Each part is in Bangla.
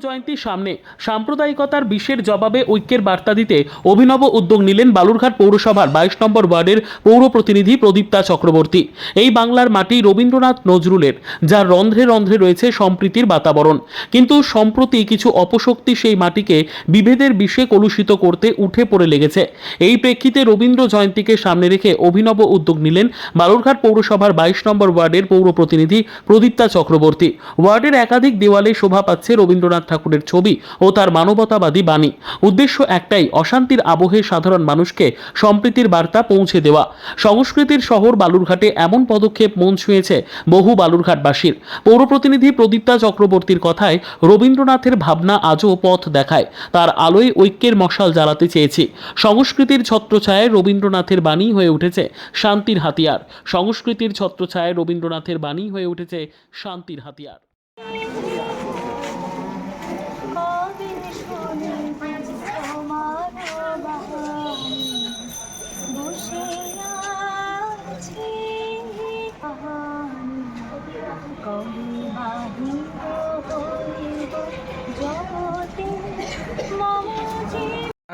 জয়ন্তীর সামনে সাম্প্রদায়িকতার বিষের জবাবে ঐক্যের বার্তা দিতে অভিনব উদ্যোগ নিলেন বালুরঘাট পৌরসভার 22 নম্বর ওয়ার্ডের পৌর প্রতিনিধি প্রদীপ্তা চক্রবর্তী। এই বাংলার মাটি রবীন্দ্রনাথ নজরুলের, যার রন্ধ্রে রন্ধ্রে রয়েছে সম্প্রীতির বাতাবরণ। কিন্তু সম্প্রতি কিছু অপশক্তি সেই মাটিকে বিভেদের বিষে কলুষিত করতে উঠে পড়ে লেগেছে। এই প্রেক্ষিতে রবীন্দ্র জয়ন্তীকে সামনে রেখে অভিনব উদ্যোগ নিলেন বালুরঘাট পৌরসভার 22 নম্বর ওয়ার্ডের পৌর প্রতিনিধি প্রদীপ্তা চক্রবর্তী। ওয়ার্ডের একাধিক দেওয়ালে শোভা পাচ্ছে রবীন্দ্রনাথ ঠাকুরের ছবি ও তার মানবতাবাদী বাণী। উদ্দেশ্য একটাই, অশান্তির আবহে সাধারণ মানুষকে সম্প্রীতির বার্তা পৌঁছে দেওয়া। সংস্কৃতির শহর বালুরঘাটে এমন পদক্ষেপ মন ছুঁয়েছে বহু বালুরঘাটবাসীর। পৌর প্রতিনিধি প্রদীপ্তা চক্রবর্তীর কথায়, রবীন্দ্রনাথের ভাবনা আজও পথ দেখায়। তার আলোয় ঐক্যের মশাল জ্বালাতে চেয়েছি। সংস্কৃতির ছত্রছায়ায় রবীন্দ্রনাথের বাণী হয়ে উঠেছে শান্তির হাতিয়ার। সংস্কৃতির ছত্রছায়ায় রবীন্দ্রনাথের বাণী হয়ে উঠেছে শান্তির হাতিয়ার।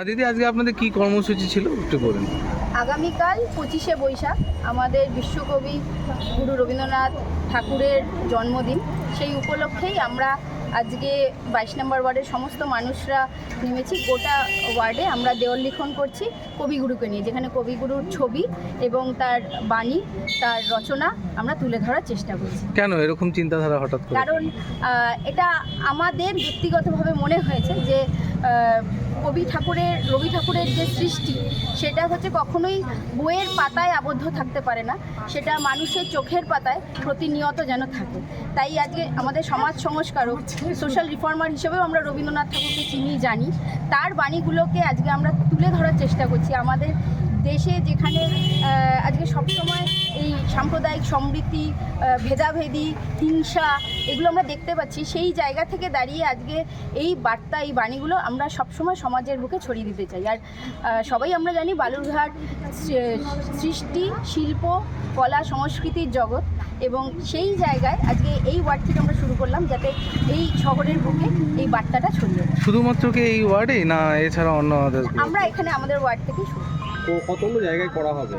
দিদি, আজকে আপনাদের কি কর্মসূচি ছিল একটু বলুন। আগামীকাল 25শে বৈশাখ আমাদের বিশ্বকবি গুরু রবীন্দ্রনাথ ঠাকুরের জন্মদিন। সেই উপলক্ষেই আমরা আজকে 22 নম্বর ওয়ার্ডের সমস্ত মানুষরা নেমেছি। গোটা ওয়ার্ডে আমরা দেওয়াল লিখন করছি কবিগুরুকে নিয়ে, যেখানে কবিগুরুর ছবি এবং তার বাণী, তার রচনা আমরা তুলে ধরার চেষ্টা করছি। কেন এরকম চিন্তাধারা হঠাৎ করে? কারণ এটা আমাদের ব্যক্তিগতভাবে মনে হয়েছে যে রবি ঠাকুরের যে সৃষ্টি, সেটা হচ্ছে কখনোই বইয়ের পাতায় আবদ্ধ থাকতে পারে না, সেটা মানুষের চোখের পাতায় প্রতিনিয়ত যেন থাকে। তাই আজকে আমাদের সমাজ সংস্কারক, সোশ্যাল রিফর্মার হিসেবেও আমরা রবীন্দ্রনাথ ঠাকুরকে চিনি, জানি। তার বাণীগুলোকে আজকে আমরা তুলে ধরার চেষ্টা করছি। আমাদের দেশে যেখানে আজকে সবসময় এই সাম্প্রদায়িক সম্প্রীতি, ভেদাভেদি, হিংসা এগুলো আমরা দেখতে পাচ্ছি, সেই জায়গা থেকে দাঁড়িয়ে আজকে এই বার্তা, এই বাণীগুলো আমরা সবসময় সমাজের বুকে ছড়িয়ে দিতে চাই। আর সবাই আমরা জানি বালুরঘাট সৃষ্টি, শিল্প, কলা, সংস্কৃতির জগৎ, এবং সেই জায়গায় আজকে এই ওয়ার্ড থেকে আমরা শুরু করলাম, যাতে এই শহরের বুকে এই বার্তাটা ছড়িয়ে যায়। শুধুমাত্র কি এই ওয়ার্ডেই, না এছাড়া অন্য? আমরা এখানে আমাদের ওয়ার্ড থেকেই শুরু। কতগুলো জায়গায় করা হবে?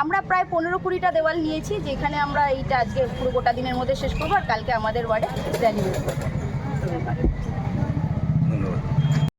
আমরা প্রায় 15-20টা দেওয়াল নিয়েছি, যেখানে আমরা এইটা আজকে পুরো গোটা দিনের মধ্যে শেষ করবো, আর কালকে আমাদের ওয়ার্ডে র্যালি করবো।